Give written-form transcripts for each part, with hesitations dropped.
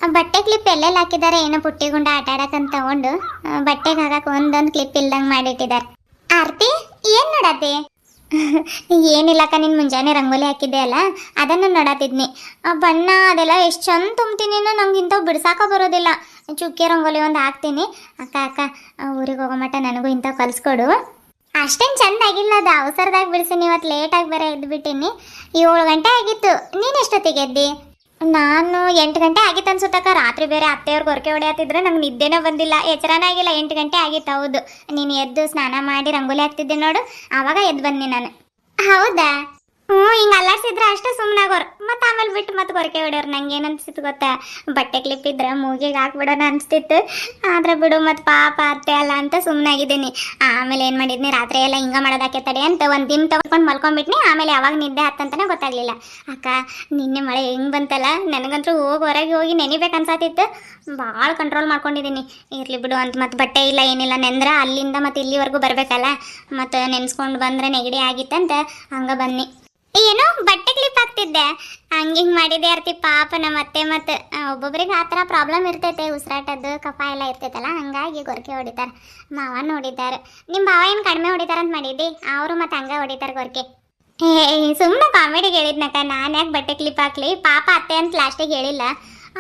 ಬಟ್ಟೆ ಕ್ಲಿಪ್ ಎಲ್ಲೆಲ್ಲಿ ಹಾಕಿದ್ದಾರೆ ಏನೋ ಪುಟ್ಟಿ ಗುಂಡ ಆಟ ಆಡಕಂತ ತಗೊಂಡು ಬಟ್ಟೆಗೆ ಹಾಕಕ್ಕೆ ಒಂದೊಂದು ಕ್ಲಿಪ್ ಇಲ್ದಂಗೆ ಮಾಡಿಟ್ಟಿದ್ದಾರೆ. ಆರ್ತಿ ಏನು ನೋಡತ್ತೆ? ಏನಿಲ್ಲಕ್ಕ, ನಿನ್ನ ಮುಂಜಾನೆ ರಂಗೋಲಿ ಹಾಕಿದ್ದೆ ಅಲ್ಲ ಅದನ್ನು ನೋಡತ್ತಿದ್ನಿ. ಬಣ್ಣ ಅದೆಲ್ಲ ಎಷ್ಟು ಚಂದ ತುಂಬ್ತೀನಿ, ನಂಗೆ ಇಂಥವು ಬಿಡ್ಸಾಕ ಬರೋದಿಲ್ಲ. ಚುಕ್ಕೆ ರಂಗೋಲಿ ಒಂದು ಹಾಕ್ತೀನಿ. ಅಕ್ಕ ಅಕ್ಕ ಊರಿಗೆ ಹೋಗೋ ಮಟ್ಟ ನನಗೂ ಇಂಥವು ಕಲಿಸ್ಕೊಡು. ಅಷ್ಟೇನು ಚಂದ ಆಗಿಲ್ಲ, ಅದು ಅವಸರದಾಗ ಬಿಡಿಸೀನಿ. ಇವತ್ತು ಲೇಟಾಗಿ ಬೇರೆ ಎದ್ದುಬಿಟ್ಟೀನಿ. 7 ಗಂಟೆ ಆಗಿತ್ತು. ನೀನು ಎಷ್ಟೊತ್ತಿಗೆ ಎದ್ದಿ? ನಾನು 8 ಗಂಟೆ ಆಗಿತ್ತು ಅನ್ಸುತ್ತಕ್ಕ. ರಾತ್ರಿ ಬೇರೆ ಅತ್ತೆಯವ್ರು ಗೊರಕೆ ಹೊಡೆಯತ್ತಿದ್ರೆ ನಂಗೆ ನಿದ್ದೆನೇ ಬಂದಿಲ್ಲ, ಎಚ್ಚರನೇ ಆಗಿಲ್ಲ. 8 ಗಂಟೆ ಆಗಿತ್ತು. ಹೌದು, ನೀನು ಎದ್ದು ಸ್ನಾನ ಮಾಡಿ ರಂಗೋಲಿ ಹಾಕ್ತಿದ್ದೆ ನೋಡು, ಆವಾಗ ಎದ್ದು ಬಂದಿ ನಾನು. ಹೌದಾ? ಹಿಂಗೆ ಅಲ್ಲಾಡ್ಸಿದ್ರೆ ಅಷ್ಟೇ ಸುಮ್ಮನಾಗೋರು, ಮತ್ತು ಆಮೇಲೆ ಬಿಟ್ಟು ಮತ್ತೆ ಗೊರಕೆ ಹೊಡೆಯೋರು. ನಂಗೆ ಏನು ಅನಿಸ್ತಿತ್ತು ಗೊತ್ತಾ, ಬಟ್ಟೆ ಕ್ಲಿಪ್ ಇದ್ರೆ ಮೂಗಿಗೆ ಹಾಕ್ಬಿಡೋಣ ಅನಿಸ್ತಿತ್ತು. ಆದರೆ ಬಿಡು, ಮತ್ತು ಪಾಪ ಅತ್ತೆ ಅಲ್ಲ ಅಂತ ಸುಮ್ಮನಾಗಿದ್ದೀನಿ. ಆಮೇಲೆ ಏನು ಮಾಡಿದ್ನಿ, ರಾತ್ರಿ ಎಲ್ಲ ಹಿಂಗೆ ಮಾಡೋದಾಕೆ ತಡೆ ಅಂತ ಒಂದು ದಿನ ತೊಗೊಂಡು ಮಲ್ಕೊಂಡ್ಬಿಟ್ನಿ. ಆಮೇಲೆ ಯಾವಾಗ ನಿದ್ದೆ ಹತ್ತಂತನೇ ಗೊತ್ತಾಗಲಿಲ್ಲ. ಅಕ್ಕ ನಿನ್ನೆ ಮಳೆ ಹೆಂಗೆ ಬಂತಲ್ಲ, ನನಗಂತೂ ಹೊರಗೆ ಹೋಗಿ ನೆನಿಬೇಕು ಅನ್ಸಾತಿತ್ತು. ಭಾಳ ಕಂಟ್ರೋಲ್ ಮಾಡ್ಕೊಂಡಿದ್ದೀನಿ. ಇರಲಿ ಬಿಡು ಅಂತ. ಮತ್ತು ಬಟ್ಟೆ ಇಲ್ಲ ಏನಿಲ್ಲ ನೆಂದ್ರೆ ಅಲ್ಲಿಂದ ಮತ್ತು ಇಲ್ಲಿವರೆಗೂ ಬರಬೇಕಲ್ಲ, ಮತ್ತು ನೆನೆಸ್ಕೊಂಡು ಬಂದರೆ ನೆಗಡಿ ಆಗಿತ್ತಂತ ಹಂಗೆ ಬನ್ನಿ. ಏನೋ ಬಟ್ಟೆ ಕ್ಲಿಪ್ ಹಾಕ್ತಿದ್ದೆ, ಹಂಗೆ ಮಾಡಿದೆ ಆರ್ತಿ. ಪಾಪ ನಮ್ಮ ಅತ್ತೆ ಮತ್ತು ಒಬ್ಬೊಬ್ರಿಗೆ ಆ ಥರ ಪ್ರಾಬ್ಲಮ್ ಇರ್ತೈತೆ, ಉಸಿರಾಟದ್ದು ಕಫ ಎಲ್ಲ ಇರ್ತೈತಲ್ಲ, ಹಂಗಾಗಿ ಗೊರಕೆ ಹೊಡಿತಾರೆ. ಮಾವ ನೋಡಿದ್ದಾರೆ. ನಿಮ್ಮ ಭಾವ ಏನು ಕಡಿಮೆ ಹೊಡಿತಾರಂತ ಮಾಡಿದ್ದಿ, ಅವರು ಮತ್ತು ಹಂಗೆ ಹೊಡಿತಾರೆ ಗೊರಕೆ. ಸುಮ್ಮನೆ ಕಾಮಿಡಿಗೆ ಹೇಳಿದ್ನಕ್ಕ, ನಾನು ಯಾಕೆ ಬಟ್ಟೆ ಕ್ಲಿಪ್ ಹಾಕ್ಲಿ, ಪಾಪ ಅತ್ತೆ ಅಂತ ಲಾಸ್ಟಿಗೆ ಹೇಳಿಲ್ಲ.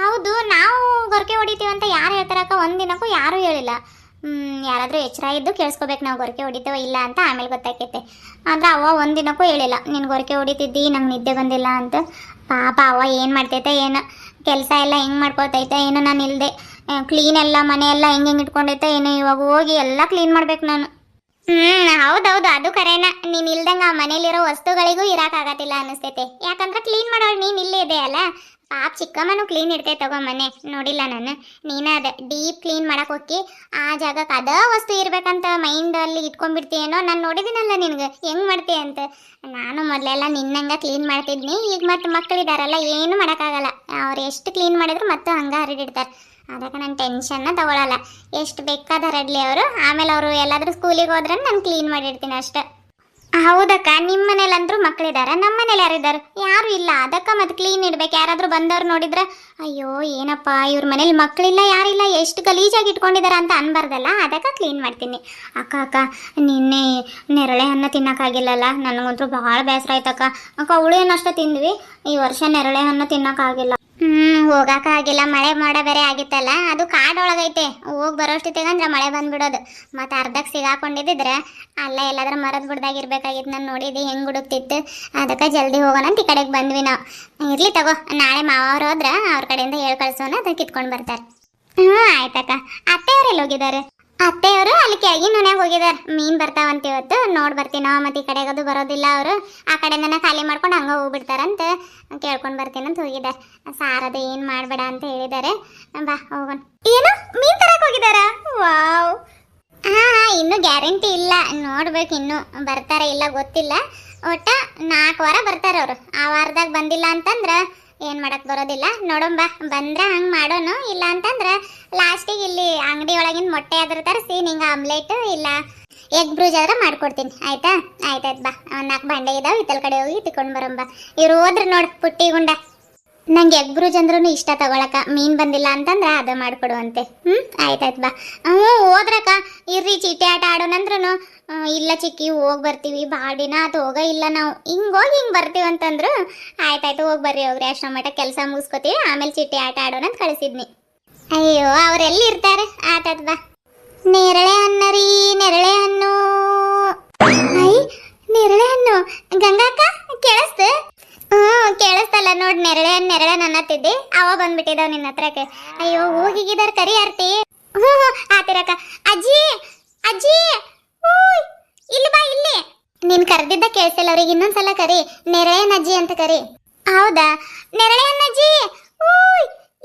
ಹೌದು, ನಾವು ಗೊರಕೆ ಹೊಡಿತೀವಂತ ಯಾರು ಹೇಳ್ತಾರಕ್ಕ? ಒಂದಿನಕ್ಕೂ ಯಾರೂ ಹೇಳಿಲ್ಲ. ಯಾರಾದರೂ ಎಚ್ಚರ ಇದ್ದು ಕೇಳಿಸ್ಕೋಬೇಕು, ನಾವು ಗೊರಕೆ ಹೊಡಿತೇವ ಇಲ್ಲ ಅಂತ. ಆಮೇಲೆ ಗೊತ್ತಾಕೈತೆ. ಆದರೆ ಅವ್ವ ಒಂದಿನಕ್ಕೂ ಹೇಳಿಲ್ಲ, ನೀನು ಗೊರಕೆ ಹೊಡಿತಿದ್ದಿ, ನಂಗೆ ನಿದ್ದೆ ಬಂದಿಲ್ಲ ಅಂತ. ಪಾಪ ಅವ್ವ ಏನು ಮಾಡ್ತೈತೆ ಏನೋ, ಕೆಲಸ ಎಲ್ಲ ಹೆಂಗೆ ಮಾಡ್ಕೊತೈತೆ ಏನೋ. ನಾನು ಇಲ್ಲದೆ ಕ್ಲೀನ್ ಎಲ್ಲ ಮನೆ ಎಲ್ಲ ಹೆಂಗೆ ಇಟ್ಕೊಂಡೈತೆ ಏನೋ. ಇವಾಗ ಹೋಗಿ ಎಲ್ಲ ಕ್ಲೀನ್ ಮಾಡ್ಬೇಕು ನಾನು. ಹೌದೌದು, ಅದು ಕರೆನ. ನೀನು ಇಲ್ದಂಗೆ ಆ ಮನೇಲಿರೋ ವಸ್ತುಗಳಿಗೂ ಇರೋಕ್ಕಾಗತ್ತಿಲ್ಲ ಅನ್ನಿಸ್ತೈತೆ. ಯಾಕಂದ್ರೆ ಕ್ಲೀನ್ ಮಾಡೋಳು ನೀನು ಇಲ್ಲೇ ಇದೆ ಅಲ್ಲ. ಪಾಪ ಚಿಕ್ಕಮ್ಮನೂ ಕ್ಲೀನ್ ಇರ್ತೈತೆ ತಗೋ ಮನೆ, ನೋಡಿಲ್ಲ ನಾನು. ನೀನು ಅದ ಡೀಪ್ ಕ್ಲೀನ್ ಮಾಡಕ್ಕೆ ಹೋಗಿ ಆ ಜಾಗಕ್ಕೆ ಅದ ವಸ್ತು ಇರ್ಬೇಕಂತ ಮೈಂಡಲ್ಲಿ ಇಟ್ಕೊಂಡ್ಬಿಡ್ತೀಯೇನೋ. ನಾನು ನೋಡಿದ್ದೀನಲ್ಲ ನಿನಗೆ ಹೆಂಗೆ ಮಾಡ್ತೀಯ ಅಂತ. ನಾನು ಮೊದಲೆಲ್ಲ ನಿನ್ನಂಗೆ ಕ್ಲೀನ್ ಮಾಡ್ತಿದ್ನಿ. ಈಗ ಮತ್ತು ಮಕ್ಕಳಿದಾರಲ್ಲ, ಏನು ಮಾಡೋಕ್ಕಾಗಲ್ಲ. ಅವ್ರು ಎಷ್ಟು ಕ್ಲೀನ್ ಮಾಡಿದ್ರು ಮತ್ತು ಹಂಗೆ ಹರಡಿಡ್ತಾರೆ. ಅದಕ್ಕೆ ನಾನು ಟೆನ್ಷನ್ನ ತಗೊಳ್ಳಲ್ಲ. ಎಷ್ಟು ಬೇಕಾದ ಹರಡ್ಲಿ ಅವರು. ಆಮೇಲೆ ಅವರು ಎಲ್ಲಾದರೂ ಸ್ಕೂಲಿಗೆ ಹೋದ್ರೆ ನಾನು ಕ್ಲೀನ್ ಮಾಡಿರ್ತೀನಿ ಅಷ್ಟೇ. ಹೌದಕ್ಕ, ನಿಮ್ಮ ಮನೇಲಂದ್ರೂ ಮಕ್ಕಳಿದ್ದಾರೆ, ನಮ್ಮ ಮನೇಲಿ ಯಾರಿದ್ದಾರೆ? ಯಾರು ಇಲ್ಲ. ಅದಕ್ಕೆ ಮತ್ತೆ ಕ್ಲೀನ್ ಇಡ್ಬೇಕು. ಯಾರಾದರೂ ಬಂದವ್ರು ನೋಡಿದ್ರೆ ಅಯ್ಯೋ ಏನಪ್ಪ ಇವ್ರ ಮನೇಲಿ ಮಕ್ಕಳಿಲ್ಲ ಯಾರಿಲ್ಲ, ಎಷ್ಟು ಗಲೀಜಾಗಿ ಇಟ್ಕೊಂಡಿದ್ದಾರೆ ಅಂತ ಅನ್ಬಾರ್ದಲ್ಲ. ಅದಕ್ಕೆ ಕ್ಲೀನ್ ಮಾಡ್ತೀನಿ. ಅಕ್ಕ ಅಕ್ಕ ನಿನ್ನೆ ನೆರಳೆ ಹಣ್ಣು ತಿನ್ನೋಕ್ಕಾಗಿಲ್ಲಲ್ಲ, ನನಗಂತೂ ಭಾಳ ಬೇಸರ ಆಯ್ತಕ್ಕ. ಅಕ್ಕ ಹುಳಿಯನ್ನಷ್ಟು ತಿಂದ್ವಿ, ಈ ವರ್ಷ ನೆರಳೆ ಹಣ್ಣು ತಿನ್ನೋಕ್ಕಾಗಿಲ್ಲ. ಹೋಗೋಕ್ಕಾಗಿಲ್ಲ, ಮಳೆ ಮಾಡ ಬೇರೆ ಆಗಿತ್ತಲ್ಲ. ಅದು ಕಾಡೊಳಗೈತೆ, ಹೋಗಿ ಬರೋಷ್ಟಿತ್ತಂದ್ರೆ ಮಳೆ ಬಂದ್ಬಿಡೋದು. ಮತ್ತು ಅರ್ಧಕ್ಕೆ ಸಿಗಾಕೊಂಡಿದ್ದಿದ್ರೆ ಅಲ್ಲೇ ಎಲ್ಲಾದ್ರೂ ಮರದ ಬಿಡ್ದಾಗಿರ್ಬೇಕಾಗಿತ್ತು. ನಾನು ನೋಡಿದ್ದೆ ಹೆಂಗೆ ಹುಡುಕ್ತಿತ್ತು. ಅದಕ್ಕೆ ಜಲ್ದಿ ಹೋಗೋಣ ಅಂತ ಈ ಕಡೆಗೆ ಬಂದ್ವಿ ನಾವು. ಇರಲಿ ತಗೋ, ನಾಳೆ ಮಾವವ್ರು ಹೋದ್ರೆ ಅವ್ರ ಕಡೆಯಿಂದ ಹೇಳಿ ಕಳ್ಸೋಣ, ಅದಕ್ಕೆ ಕಿತ್ಕೊಂಡು ಬರ್ತಾರೆ. ಆಯ್ತಕ್ಕ. ಅತ್ತೆಯವ್ರು ಹೋಗಿದ್ದಾರೆ? ಅತ್ತೆಯವರು ಅಲ್ಲಿ ಕೆಳಗಿನ ಮನೆಯಾಗ ಹೋಗಿದ್ದಾರೆ. ಮೀನು ಬರ್ತಾವಂತ ಇವತ್ತು, ನೋಡಿ ಬರ್ತೀನೋ. ಮತ್ತು ಈ ಕಡೆಗದು ಬರೋದಿಲ್ಲ ಅವರು, ಆ ಕಡೆಯಿಂದ ಖಾಲಿ ಮಾಡ್ಕೊಂಡು ಹಂಗೆ ಹೋಗ್ಬಿಡ್ತಾರಂತ ಕೇಳ್ಕೊಂಡು ಬರ್ತೀನಂತ ಹೋಗಿದ್ದಾರೆ. ಸಾರದು ಏನು ಮಾಡಬೇಡ ಅಂತ ಹೇಳಿದ್ದಾರೆ. ಬಾ ಹೋಗೋಣ. ಏನು ಮೀನು ತರಕ್ಕೆ ಹೋಗಿದ್ದಾರಾ? ವಾವ್. ಇನ್ನೂ ಗ್ಯಾರಂಟಿ ಇಲ್ಲ, ನೋಡ್ಬೇಕು. ಇನ್ನೂ ಬರ್ತಾರೆ ಇಲ್ಲ ಗೊತ್ತಿಲ್ಲ. ಒಟ್ಟ 4 ವಾರ ಬರ್ತಾರೆ ಅವರು. ಆ ವಾರದಾಗ ಬಂದಿಲ್ಲ ಅಂತಂದ್ರೆ ಏನು ಮಾಡಕ್ಕೆ ಬರೋದಿಲ್ಲ. ನೋಡೋಣ, ಬಂದ್ರೆ ಹಂಗೆ ಮಾಡೋಣ. ಇಲ್ಲ ಅಂತಂದ್ರೆ ಲಾಸ್ಟಿಗೆ ಇಲ್ಲಿ ಅಂಗಡಿ ಒಳಗಿನ ಮೊಟ್ಟೆ ಆದ್ರೂ ತರಿಸಿ ನಿಂಗೆ ಆಮ್ಲೆಟ್ ಇಲ್ಲ ಎಗ್ ಬ್ರೂಜ್ ಆದ್ರೆ ಮಾಡ್ಕೊಡ್ತೀನಿ. ಆಯ್ತಾ? ಆಯ್ತಾಯ್ತು ಬಾ. 4 ಭಾಂಡೆ ಇದಾವೆ, ಇತ್ತಲ್ ಕಡೆ ಹೋಗಿ ತಿಕ್ಕೊಂಡು ಬರೋಂಬ. ಇವ್ರು ಹೋದ್ರೆ ನೋಡು ಪುಟ್ಟಿ ಗುಂಡ. ನಂಗೆ ಎಗ್ ಬ್ರೂಜ್ ಅಂದ್ರೂ ಇಷ್ಟ ತಗೊಳಕ. ಮೀನು ಬಂದಿಲ್ಲ ಅಂತಂದ್ರೆ ಅದು ಮಾಡಿಕೊಡುವಂತೆ. ಆಯ್ತಾಯ್ತು ಬಾ. ಹೋದ್ರಕ್ಕ ಇರ್ರಿ ಚೀಟಿ ಆಟ ಆಡೋಣಂದ್ರೂ ಇಲ್ಲ ಚಿಕ್ಕಿ ಹೋಗಿ ಬರ್ತೀವಿ, ಭಾಳ ದಿನ ಆತು ಹೋಗ ಇಲ್ಲ ನಾವು, ಹಿಂಗೆ ಹೋಗಿ ಹಿಂಗೆ ಬರ್ತೀವಿ ಅಂತಂದ್ರು. ಆಯ್ತಾಯ್ತು ಹೋಗಿ ಬರ್ರಿ, ಹೋಗ್ರಿ. ಅಷ್ಟು ಮಟ್ಟ ಕೆಲಸ ಮುಗಿಸ್ಕೊತೀವಿ, ಆಮೇಲೆ ಚೀಟಿ ಆಟ ಆಡೋಣ ಅಂತ ಕಳಿಸಿದ್ನಿ. ಅಯ್ಯೋ ಅವರೆಲ್ಲಿ ಇರ್ತಾರೆ? ಆಯ್ತಾಯ್ತು ಬಾ. ನೇರಳೆ ಹಣ್ಣು ರೀ, ನೇರಳೆ ಹಣ್ಣು. ನೇರಳೆ ಹಣ್ಣು ಗಂಗಾಕ್ಕ ಕೇಳಿಸ್ತು? ಕೇಳಿಸ್ತಲ್ಲ ನೋಡಿ. ನೆರಳೆ ಅನ್ನತ್ತಿದ್ದೆ, ಅವ ಬಂದ್ಬಿಟ್ಟಿದ್ದಾವ ನಿನ್ನ ಹತ್ರಕ್ಕೆ. ಅಯ್ಯೋ ಹೋಗಿದ್ದಾರೆ, ಕರಿ ಆರ್ತಿ. ಆತಿರಕ್ಕ. ಅಜ್ಜಿ ಅಜ್ಜಿ ಇಲ್ಲಿ ಬಾ, ಇಲ್ಲಿ. ನೀನು ಕರೆದಿದ್ದ ಕೇಳಿಸಿಲ್ಲ ಅವ್ರಿಗೆ, ಇನ್ನೊಂದ್ಸಲ ಕರಿ. ನೆರಳೆ ಅಜ್ಜಿ ಅಂತ ಕರಿ. ಹೌದಾ? ನೆರಳೆ ಅಜ್ಜಿ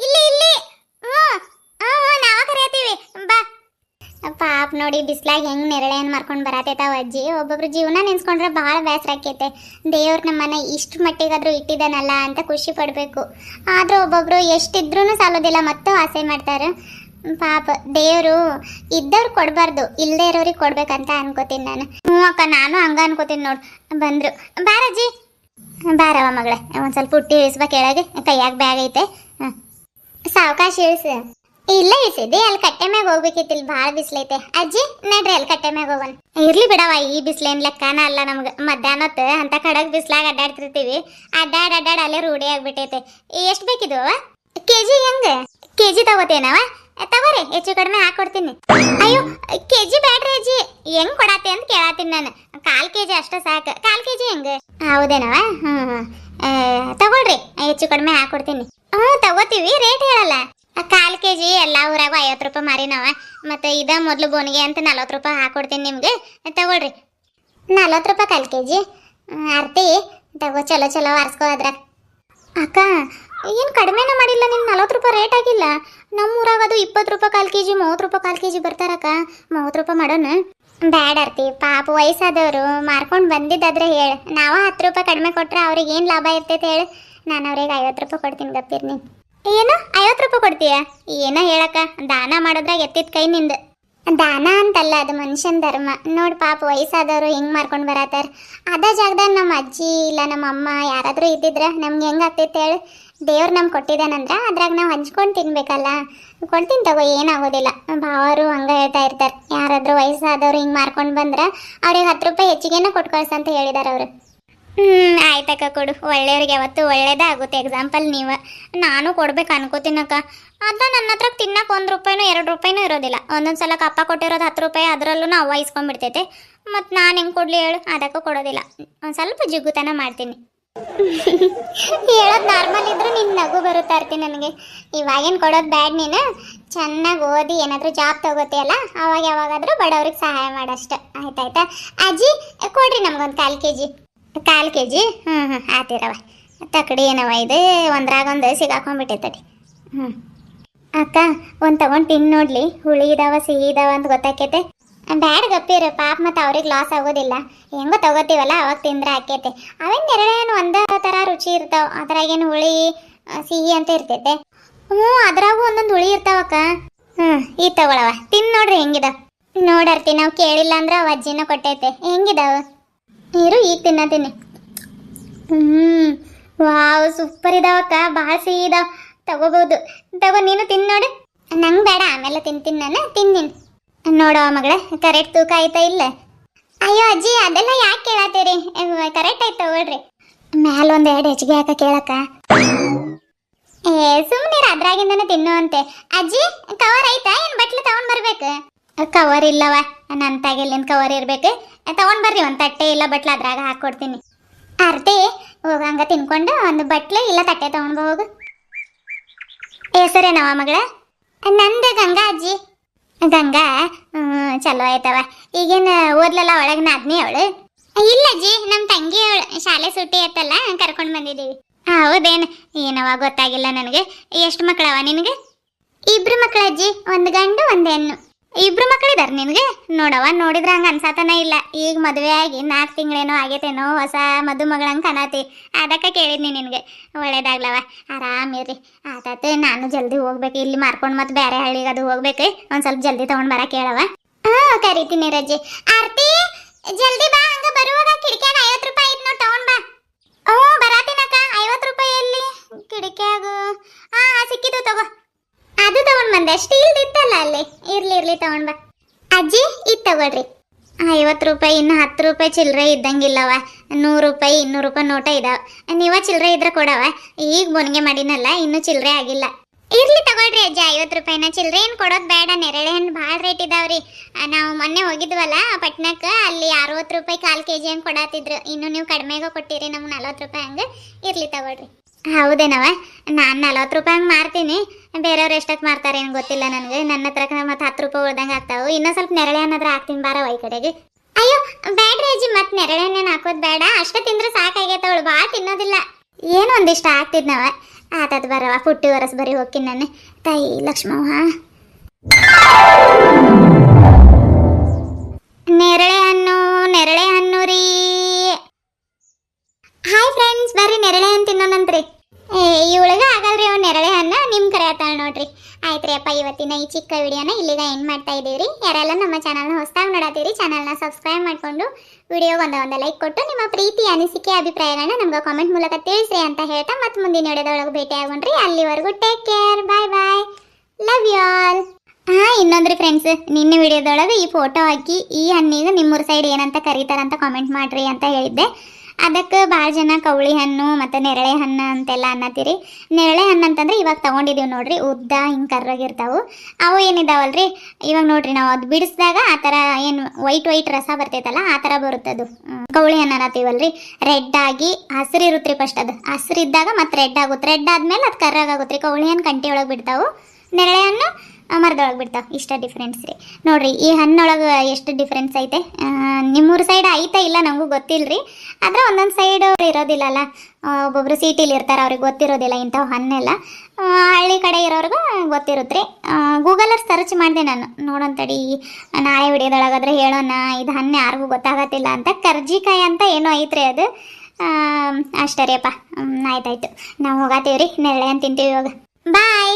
ಇಲ್ಲಿ ಇಲ್ಲಿ. ನಾವ ಕರಿಯತ್ತೀವಿ ಬಾ. ಪಾಪ ನೋಡಿ ಬಿಸ್ಲಾಗ ಹೆಂಗೆ ನೆರಳೆ ಹಣ್ಣು ಮಾರ್ಕೊಂಡು ಬರತೈತಾವ ಅಜ್ಜಿ. ಒಬ್ಬೊಬ್ರು ಜೀವನ ನೆನ್ಸ್ಕೊಂಡ್ರೆ ಭಾಳ ಬೇಸರ ಆಕೈತೆ. ದೇವ್ರು ನಮ್ಮನ್ನ ಇಷ್ಟು ಮಟ್ಟಿಗಾದ್ರೂ ಇಟ್ಟಿದ್ದಾನಲ್ಲ ಅಂತ ಖುಷಿ ಪಡಬೇಕು. ಆದರೂ ಒಬ್ಬೊಬ್ರು ಎಷ್ಟಿದ್ರೂ ಸಾಲೋದಿಲ್ಲ, ಮತ್ತು ಆಸೆ ಮಾಡ್ತಾರೆ. ಪಾಪ ದೇವರು ಇದ್ದವ್ರು ಕೊಡಬಾರ್ದು, ಇಲ್ಲದೆ ಇರೋರಿಗೆ ಕೊಡ್ಬೇಕಂತ ಅನ್ಕೋತೀನಿ ನಾನು. ಅಕ್ಕ ನಾನು ಹಂಗೆ ಅನ್ಕೋತೀನಿ ನೋಡು. ಬಂದರು ಬಾರಜ್ಜಿ. ಬಾರವ ಮಗಳೇ, ಒಂದು ಸ್ವಲ್ಪ ಪುಟ್ಟಿ ಇಳಿಸ್ಬೇಕು ಕೆಳಗೆ, ಕೈಯಾಗ ಬ್ಯಾಗ್ ಐತೆ. ಸಾವಕಾಶ ಇಳಿಸ. ಇಲ್ಲ ಇಳಿಸಿದ್ದೆ, ಅಲ್ಲಿ ಕಟ್ಟೆ ಮ್ಯಾಗ ಹೋಗ್ಬೇಕಿತ್ತಿಲ್, ಭಾಳ ಬಿಸ್ಲೈತೆ. ಅಜ್ಜಿ ನಡ್ರಿ ಅಲ್ಲಿ ಕಟ್ಟೆ ಮ್ಯಾಗ ಹೋಗೋಣ. ಇರ್ಲಿ ಬಿಡವ, ಈ ಬಿಸ್ಲೇನ್ ಲೆಕ್ಕನ ಅಲ್ಲ ನಮ್ಗೆ. ಮಧ್ಯಾಹ್ನೊತ್ತು ಅಂತ ಕಡಗ್ ಬಿಸ್ಲಾಗ ಅಡ್ಡಾಡ್ತಿರ್ತೀವಿ, ಅಡ್ಡಾಡ್ ಅಲ್ಲೇ ರೂಢಿ ಆಗ್ಬಿಟ್ಟೈತೆ. ಎಷ್ಟು ಬೇಕಿದ್ವು ಅವ? ಕೆಜಿ ಹೆಂಗ? ಕೆಜಿ ತಗೋತೇನವ? ತಗೋರಿ, ಹೆಚ್ಚು ಕಡಿಮೆ ಹಾಕೊಡ್ತೀನಿ. ಅಯ್ಯೋ, ಕೆಜಿ ಬ್ಯಾಡ್ರಿ ಅಜ್ಜಿ, ಹೆಂಗ್ ಕೊಡಾತಿ ಅಂತ ಕೇಳತ್ತೀನಿ ನಾನು. 1/4 ಕೆಜಿ ಅಷ್ಟ ಸಾಕು. 1/4 ಕೆಜಿ ಹೆಂಗ? ಹೌದೇನವ? ತಗೊಳ್ರಿ, ಹೆಚ್ಚು ಕಡಿಮೆ ಹಾಕೊಡ್ತೀನಿ. ತಗೋತೀವಿ, ರೇಟ್ ಹೇಳಲ್ಲ. 1/4 ಕೆಜಿ ಎಲ್ಲ ಊರಾಗ 50 ರೂಪಾಯಿ ಮಾರಿನವ. ಮತ್ತೆ ಇದ ಮೊದಲು ಬೋನಿಗೆ ಅಂತ 40 ರೂಪಾಯಿ ಹಾಕೊಡ್ತೀನಿ ನಿಮ್ಗೆ. ತಗೊಳ್ರಿ. 40 ರೂಪಾಯಿ 1/4 ಕೆಜಿ. ಆರ್ತಿ ತಗೋ, ಚಲೋ ಚಲೋ ಆರಿಸ್ಕೋ ಅದ್ರಾಗ. ಅಕ್ಕ, ಏನು ಕಡಿಮೆನ ಮಾಡಿಲ್ಲ ನೀನು. 40 ರೂಪಾಯಿ ರೇಟ್ ಆಗಿಲ್ಲ. ನಮ್ಮ ಊರಾಗ ಅದು 20 ರೂಪಾಯಿ 1/4 ಕೆಜಿ, 30 ರೂಪಾಯಿ 1/4 ಕೆಜಿ ಬರ್ತಾರಕ್ಕ. 30 ರೂಪಾಯಿ ಮಾಡೋಣ. ಬ್ಯಾಡ ಆರ್ತಿ, ಪಾಪ ವಯಸ್ಸಾದವರು ಮಾರ್ಕೊಂಡು ಬಂದಿದ್ದಾದ್ರೆ ಹೇಳು. ನಾವು 10 ರೂಪಾಯಿ ಕಡಿಮೆ ಕೊಟ್ರೆ ಅವ್ರಿಗೆ ಏನು ಲಾಭ ಇರ್ತೈತೆ ಹೇಳು. ನಾನು ಅವ್ರಿಗೆ 50 ರೂಪಾಯಿ ಕೊಡ್ತೀನಿ, ಗಪ್ಪಿರ್ ನೀನು. ಏನು 50 ರೂಪಾಯಿ ಕೊಡ್ತೀಯ? ಏನೋ ಹೇಳಕ್ಕ, ದಾನ ಮಾಡೋದ್ರಾಗ ಎತ್ತಿದ ಕೈ ನಿಂದು. ದಾನ ಅಂತಲ್ಲ, ಅದು ಮನುಷ್ಯನ ಧರ್ಮ. ನೋಡಿ ಪಾಪ ವಯಸ್ಸಾದವರು ಹಿಂಗೆ ಮಾರ್ಕೊಂಡು ಬರತ್ತಾರ. ಅದ ಜಾಗದಾಗ ನಮ್ಮ ಅಜ್ಜಿ ಇಲ್ಲ ನಮ್ಮ ಅಮ್ಮ ಯಾರಾದರೂ ಇದ್ದಿದ್ರೆ ನಮ್ಗೆ ಹೆಂಗೆ ಆಗ್ತೈತೆ ಹೇಳು. ದೇವ್ರು ನಮ್ಗೆ ಕೊಟ್ಟಿದ್ದಾನಂದ್ರೆ ಅದ್ರಾಗ ನಾವು ಹಂಚ್ಕೊಂಡು ತಿನ್ಬೇಕಲ್ಲ. ಕೊಡ್ತೀನಿ ತಗೋ, ಏನಾಗೋದಿಲ್ಲ. ಭಾವರು ಹಂಗೆ ಹೇಳ್ತಾ ಇರ್ತಾರೆ, ಯಾರಾದರೂ ವಯಸ್ಸಾದವ್ರು ಹಿಂಗೆ ಮಾರ್ಕೊಂಡು ಬಂದ್ರೆ ಅವ್ರಿಗೆ 10 ರೂಪಾಯಿ ಹೆಚ್ಚಿಗೆನ ಕೊಟ್ಟು ಕಳ್ಸಂತ ಹೇಳಿದಾರೆ ಅವರು. ಆಯ್ತಕ್ಕ, ಕೊಡು. ಒಳ್ಳೆಯವ್ರಿಗೆ ಯಾವತ್ತು ಒಳ್ಳೇದೇ ಆಗುತ್ತೆ. ಎಕ್ಸಾಂಪಲ್ ನೀವು. ನಾನು ಕೊಡ್ಬೇಕು ಅನ್ಕೋತೀನಕ್ಕ. ಅದ ನನ್ನ ಹತ್ರ ತಿನ್ನಕ್ಕೆ 1 ರೂಪಾಯಿನೂ 2 ರೂಪಾಯಿನೂ ಇರೋದಿಲ್ಲ. ಒಂದೊಂದು ಸಲ ಅಪ್ಪ ಕೊಟ್ಟಿರೋದು 10 ರೂಪಾಯಿ, ಅದರಲ್ಲೂ ನಾವು ಇಸ್ಕೊಂಡ್ಬಿಡ್ತೈತೆ. ಮತ್ತು ನಾನು ಹೆಂಗೆ ಕೊಡಲಿ ಹೇಳು, ಅದಕ್ಕೂ ಕೊಡೋದಿಲ್ಲ. ಒಂದು ಸ್ವಲ್ಪ ಜಿಗುತನ ಮಾಡ್ತೀನಿ. ಹೇಳೋದು ನಾರ್ಮಲ್ ಇದ್ರೂ ನಿನ್ನ ನಗು ಬರುತ್ತಾ ಇರ್ತೀನಿ ನನಗೆ. ಇವಾಗೇನು ಕೊಡೋದು ಬ್ಯಾಡ್, ನೀನು ಚೆನ್ನಾಗಿ ಓದಿ ಏನಾದರೂ ಜಾಬ್ ತಗೋತೀಯಲ್ಲ, ಅವಾಗ ಯಾವಾಗಾದರೂ ಬಡವ್ರಿಗೆ ಸಹಾಯ ಮಾಡಷ್ಟೆ. ಆಯ್ತಾಯ್ತಾ ಅಜ್ಜಿ? ಕೊಡ್ರಿ ನಮ್ಗೊಂದು 1/4 ಕೆಜಿ. 1/4 ಕೆಜಿ? ಆತಿರವ. ತಕಡಿ ಏನವ ಇದು, ಒಂದ್ರಾಗೊಂದು ಸಿಗಾಕೊಂಡ್ಬಿಟ್ಟೈತಡಿ. ಅಕ್ಕ, ಒಂದು ತಗೊಂಡು ತಿನ್ನು ನೋಡ್ಲಿ, ಹುಳಿ ಇದಾವ ಸಿಹಿ ಇದಾವ ಅಂತ ಗೊತ್ತಾಕೈತೆ. ಬ್ಯಾಡ್ ಗಪ್ಪಿರು, ಪಾಪ ಮತ್ತು ಅವ್ರಿಗೆ ಲಾಸ್ ಆಗೋದಿಲ್ಲ. ಹೆಂಗೋ ತಗೋತೀವಲ್ಲ ಅವಾಗ ತಿಂದ್ರೆ ಆಕೈತೆ. ಅವೇನು ಎರಡೇನು ಒಂದೇ ಥರ ರುಚಿ ಇರ್ತಾವೆ. ಅದ್ರಾಗೇನು ಹುಳಿ ಸಿಹಿ ಅಂತ ಇರ್ತೈತೆ. ಅದ್ರಾಗೂ ಒಂದೊಂದು ಹುಳಿ ಇರ್ತಾವಕ್ಕ. ಈ ತಗೊಳವ, ತಿನ್ನು ನೋಡ್ರಿ ಹೆಂಗಿದ. ನೋಡರ್ತಿ, ನಾವು ಕೇಳಿಲ್ಲ ಅಂದ್ರೆ ಅವ ಅಜ್ಜಿನ ಕೊಟ್ಟೈತೆ. ಹೆಂಗಿದಾವ ನೀರು? ಈಗ ತಿನ್ನತೀನಿ. ವಾವ್, ಸೂಪರ್ ಇದಾವಕ್ಕ, ಭಾಳ ಸಿಹಿ ಇದಾವ. ತಗೋಬೋದು. ತಗೋ, ನೀನು ತಿನ್ನು ನೋಡು. ನಂಗೆ ಬೇಡ, ಆಮೇಲೆ ತಿಂತೀನಿ ನಾನು. ತಿಂದಿನಿ ನೋಡವ ಮಗಳೇ, ಕರೆಕ್ಟ್ ತೂಕ ಆಯ್ತಾ ಇಲ್ಲ? ಅಯ್ಯೋ ಅಜ್ಜಿ, ಅದೆಲ್ಲ ಯಾಕೆ ಕೇಳತ್ತೀರಿ? ಕರೆಕ್ಟ್ ಆಯ್ತು ತಗೊಳ್ರಿ. ಮ್ಯಾಲ 1 2 ಹೆಚ್ಚಿಗೆ ಹಾಕ ಕೇಳಕ್ಕ. ಸುಮ್ಮನೆ ಅದ್ರಾಗಿಂದನೇ ತಿನ್ನು ಅಂತೆ. ಅಜ್ಜಿ, ಕವರ್ ಆಯ್ತಾ? ಏನು ಬಟ್ಲು ತಗೊಂಡ್ ಬರ್ಬೇಕು? ಕವರ್ ಇಲ್ಲವ, ನನ್ನ ತಾಗೆಲ್ಲಿಂದ ಕವರ್ ಇರ್ಬೇಕು. ತಗೊಂಡ್ ಬರ್ರಿ, ಒಂದು ತಟ್ಟೆ ಇಲ್ಲ ಬಟ್ಲು ಅದ್ರಾಗ ಹಾಕ್ಕೊಡ್ತೀನಿ. ಆರ್ತಿ, ಹೋಗಂಗ ತಿನ್ಕೊಂಡು ಒಂದು ಬಟ್ಲು ಇಲ್ಲ ತಟ್ಟೆ ತಗೊಂಡ್ ಹೋಗು. ಹೆಸರೇನವ ಮಗಳ? ನಂದು ಗಂಗಾ ಅಜ್ಜಿ. ಗಂಗಾ? ಚಲೋ ಆಯ್ತವ. ಈಗೇನು ಓದ್ಲಲ್ಲ ಒಳಗೆ ನಾದ್ನಿ ಅವಳು? ಇಲ್ಲ ಅಜ್ಜಿ, ನಮ್ಮ ತಂಗಿ ಅವಳು. ಶಾಲೆ ಸುಟ್ಟಿ ಆಯ್ತಲ್ಲ, ಕರ್ಕೊಂಡು ಬಂದಿದ್ದೀವಿ. ಹೌದೇನು? ಏನವ ಗೊತ್ತಾಗಿಲ್ಲ ನನಗೆ. ಎಷ್ಟು ಮಕ್ಕಳವ ನಿನಗೆ? 2 ಮಕ್ಕಳು ಅಜ್ಜಿ, 1 ಗಂಡು 1 ಹೆಣ್ಣು. 2 ಮಕ್ಕಳಿದಾರೆ ನಿನಗೆ? ನೋಡವ, ನೋಡಿದ್ರೆ ಹಂಗೆ ಅನ್ಸಾತನ ಇಲ್ಲ. ಈಗ ಮದುವೆ ಆಗಿ 4 ತಿಂಗಳೇನೋ ಆಗೈತೇನೋ, ಹೊಸ ಮದುಮಗಳಂಗೆ ಕಾಣತಿ. ಅದಕ್ಕೆ ಕೇಳಿದ್ನಿ ನಿನಗೆ. ಒಳ್ಳೇದಾಗ್ಲವ, ಆರಾಮಿರ್ರಿ. ಆತಾತು, ನಾನು ಜಲ್ದಿ ಹೋಗ್ಬೇಕು. ಇಲ್ಲಿ ಮಾರ್ಕೊಂಡು ಮತ್ತೆ ಬೇರೆ ಹಳ್ಳಿಗೆ ಅದು ಹೋಗ್ಬೇಕು. ಒಂದು ಸ್ವಲ್ಪ ಜಲ್ದಿ ತೊಗೊಂಡು ಬರ ಕೇಳವ. ಕರಿತೀನಿ ರಜ್ಜಿ. ಆರ್ತಿ, ಜಲ್ದಿ ಬಾ. ಹಂಗೆ ಬರುವಾಗ ಕಿಡಿಕ್ಯಾಗ 50 ರೂಪಾಯಿ ಐತೆ ನೋಡಿ, ತೊಗೊಂಡು ಬಾ. ಬರಾತೀನಕ್ಕ. 50 ರೂಪಾಯಿ ಎಲ್ಲಿ ಕಿಡಿಕ್ಯಾಗ? ಸಿಕ್ಕಿದ್ದು, ತಗೋ. ಅದು ತಗೊಂಡ್ ಬಂದೆ, ಸ್ಟೀಲ್ದು ಇತ್ತಲ್ಲ ಅಲ್ಲಿ. ಇರ್ಲಿ ತಗೊಂಡ್ ಬಾ. ಅಜ್ಜಿ, ಇದು ತಗೊಳ್ರಿ. 50 ರೂಪಾಯಿ, ಇನ್ನು 10 ರೂಪಾಯಿ ಚಿಲ್ಲರೆ ಇದ್ದಂಗಿಲ್ಲವ. 100 ರೂಪಾಯಿ 200 ರೂಪಾಯಿ ನೋಟ ಇದಾವ. ನೀವ ಚಿಲ್ಲರೆ ಇದ್ರೆ ಕೊಡವ. ಈಗ ಬೋನಿಗೆ ಮಾಡಿನಲ್ಲ, ಇನ್ನೂ ಚಿಲ್ಲರೆ ಆಗಿಲ್ಲ. ಇರ್ಲಿ ತಗೊಳ್ರಿ ಅಜ್ಜಿ, 50 ರೂಪಾಯಿನ. ಚಿಲ್ಲರೆ ಏನು ಕೊಡೋದು ಬೇಡ. ನೆರಳೆ ಹಣ್ಣು ಭಾಳ ರೇಟ್ ಇದಾವ್ರಿ. ನಾವು ಮೊನ್ನೆ ಹೋಗಿದ್ವಲ್ಲ ಪಟ್ನಕ್ಕೆ, ಅಲ್ಲಿ 60 ರೂಪಾಯಿ 1/4 ಕೆಜಿ ಹಂಗೆ ಕೊಡತ್ತಿದ್ರು. ಇನ್ನು ನೀವು ಕಡಿಮೆಗೆ ಕೊಟ್ಟಿರಿ ನಮ್ಗೆ 40 ರೂಪಾಯಿ ಹಂಗೆ. ಇರ್ಲಿ ತಗೊಳ್ರಿ. ಹೌದೇನವ? ನಾನು 40 ರೂಪಾಯಿ ಹಂಗೆ ಮಾರ್ತೀನಿ. ಬೇರೆಯವ್ರು ಎಷ್ಟಕ್ಕೆ ಮಾರ್ತಾರೆ ಏನು ಗೊತ್ತಿಲ್ಲ ನನಗೆ. ನನ್ನ ಹತ್ರಕ್ಕೆ ಮತ್ತೆ 10 ರೂಪಾಯಿ ಉಳ್ದಂಗೆ ಆಗ್ತಾವೆ. ಇನ್ನೂ ಸ್ವಲ್ಪ ನೆರಳೆ ಹಣ್ಣಾದ್ರೆ ಹಾಕ್ತೀನಿ ಬಾರವ ಈ ಕಡೆಗೆ. ಅಯ್ಯೋ ಬೇಡ್ರಿ ಅಜ್ಜಿ, ಮತ್ತೆ ನೆರಳೆ ಹಣ್ಣೇನು ಹಾಕೋದು ಬೇಡ. ಅಷ್ಟೇ ತಿಂದ್ರೆ ಸಾಕಾಗೈತವಳು, ಭಾಳ ತಿನ್ನೋದಿಲ್ಲ. ಏನೋ ಒಂದಿಷ್ಟ ಆಗ್ತಿದ್ನವ. ಆತದ ಬರವ, ಪುಟ್ಟಿ ವರಸ್ ಬರೀ ಹೋಗ್ತೀನಿ ನಾನು. ತಾಯಿ ಲಕ್ಷ್ಮವ್ವ, ನೆರಳೆ ಹಣ್ಣು ರೀ. ಹಾಯ್ ಫ್ರೆಂಡ್ಸ್, ಬರ್ರಿ ನೆರಳೆ ಹಣ್ಣು ತಿನ್ನೋಣಂತ್ರಿ. ಇವಳಿಗೆ ಆಗಲ್ರಿ ಅವ್ನು ನೆರಳೆ ಹಣ್ಣು. ನಿಮ್ಮ ಕರೆ ಆತಾಳ ನೋಡ್ರಿ. ಆಯ್ತಾ? ಆಯ್ತ್ರಿ ಅಪ್ಪ, ಇವತ್ತಿನ ಈ ಚಿಕ್ಕ ವಿಡಿಯೋನ ಇಲ್ಲಿಗ ಎಂಡ್ ಮಾಡ್ತಾ ಇದೀವ್ರಿ. ಯಾರೆಲ್ಲ ನಮ್ಮ ಚಾನಲ್ನ ಹೊಸದಾಗಿ ನೋಡತ್ತೀರಿ ಚಾನಲ್ನ ಸಬ್ಸ್ಕ್ರೈಬ್ ಮಾಡ್ಕೊಂಡು ವಿಡಿಯೋಗೆ ಒಂದು ಲೈಕ್ ಕೊಟ್ಟು ನಿಮ್ಮ ಪ್ರೀತಿ ಅನಿಸಿಕೆ ಅಭಿಪ್ರಾಯಗಳನ್ನ ನಮ್ಗೆ ಕಾಮೆಂಟ್ ಮೂಲಕ ತಿಳಿಸ್ರಿ ಅಂತ ಹೇಳ್ತಾ ಮತ್ತೆ ಮುಂದಿನ ವಿಡಿಯೋದೊಳಗೆ ಭೇಟಿ ಆಗೋಣ್ರಿ. ಅಲ್ಲಿವರೆಗೂ take care, bye bye, love you all. ಇನ್ನೊಂದ್ರಿ ಫ್ರೆಂಡ್ಸ್, ನಿನ್ನೆ ವಿಡಿಯೋದೊಳಗೆ ಈ ಫೋಟೋ ಹಾಕಿ ಈ ಹಣ್ಣಿಗೆ ನಿಮ್ಮೂರ ಸೈಡ್ ಏನಂತ ಕರೀತಾರಂತ ಕಾಮೆಂಟ್ ಮಾಡ್ರಿ ಅಂತ ಹೇಳಿದ್ದೆ. ಅದಕ್ಕೆ ಭಾಳ ಜನ ಕವಳಿ ಹಣ್ಣು ಮತ್ತು ನೇರಳೆ ಹಣ್ಣು ಅಂತೆಲ್ಲ ಅನ್ನತ್ತೀರಿ. ನೇರಳೆ ಹಣ್ಣು ಅಂತಂದ್ರೆ ಇವಾಗ ತೊಗೊಂಡಿದ್ದೀವಿ ನೋಡ್ರಿ, ಉದ್ದ ಹಿಂಗೆ ಕರ್ರಾಗಿರ್ತಾವೆ. ಅವು ಏನಿದಾವಲ್ರಿ ಇವಾಗ ನೋಡ್ರಿ, ನಾವು ಅದು ಬಿಡಿಸಿದಾಗ ಆ ಥರ ಏನು ವೈಟ್ ರಸ ಬರ್ತೈತಲ್ಲ ಆ ಥರ ಬರುತ್ತದು. ಕವಳಿ ಹಣ್ಣು ಅನ್ನತ್ತೀವಲ್ರಿ, ರೆಡ್ ಆಗಿ ಹಸಿರು ಇರುತ್ತೆ. ಫಸ್ಟ್ ಅದು ಹಸಿರು ಇದ್ದಾಗ ಮತ್ತೆ ರೆಡ್ ಆಗುತ್ತೆ, ರೆಡ್ ಆದ್ಮೇಲೆ ಅದು ಕರ್ರಾಗುತ್ತೆ ರೀ. ಕವಳಿ ಹಣ್ಣು ಕಂಟಿ ಒಳಗೆ ಬಿಡ್ತಾವೆ, ನೇರಳೆ ಹಣ್ಣು ಮರದೊಳಗೆ ಬಿಡ್ತಾವೆ. ಇಷ್ಟ ಡಿಫ್ರೆನ್ಸ್ ರೀ. ನೋಡ್ರಿ ಈ ಹಣ್ಣೊಳಗೆ ಎಷ್ಟು ಡಿಫ್ರೆನ್ಸ್ ಐತೆ. ನಿಮ್ಮೂರ ಸೈಡ್ ಐತೆ ಇಲ್ಲ ನಮಗೂ ಗೊತ್ತಿಲ್ಲರಿ, ಆದರೆ ಒಂದೊಂದು ಸೈಡ್ ಇರೋದಿಲ್ಲಲ್ಲ, ಒಬ್ಬೊಬ್ರು ಸಿಟಿಲಿ ಇರ್ತಾರೆ, ಅವ್ರಿಗೆ ಗೊತ್ತಿರೋದಿಲ್ಲ ಇಂಥವು ಹಣ್ಣೆಲ್ಲ. ಹಳ್ಳಿ ಕಡೆ ಇರೋರ್ಗೂ ಗೊತ್ತಿರುತ್ತೆ ರೀ. ಗೂಗಲಲ್ಲಿ ಸರ್ಚ್ ಮಾಡಿದೆ ನಾನು, ನೋಡೋಂತಡಿ ನಾಳೆ ವಿಡಿಯೋದೊಳಗಾದ್ರೆ ಹೇಳೋಣ ಇದು ಹಣ್ಣು ಯಾರಿಗೂ ಗೊತ್ತಾಗತ್ತಿಲ್ಲ ಅಂತ. ಕರ್ಜಿಕಾಯಿ ಅಂತ ಏನೋ ಐತ್ರಿ ಅದು. ಅಷ್ಟೇ ರೀ ಅಪ್ಪ. ಆಯ್ತಾಯ್ತು, ನಾವು ಹೋಗತ್ತೀವಿ ರೀ, ನೇರಳೆ ಹಣ್ಣು ತಿಂತೀವಿ ಇವಾಗ. ಬಾಯ್.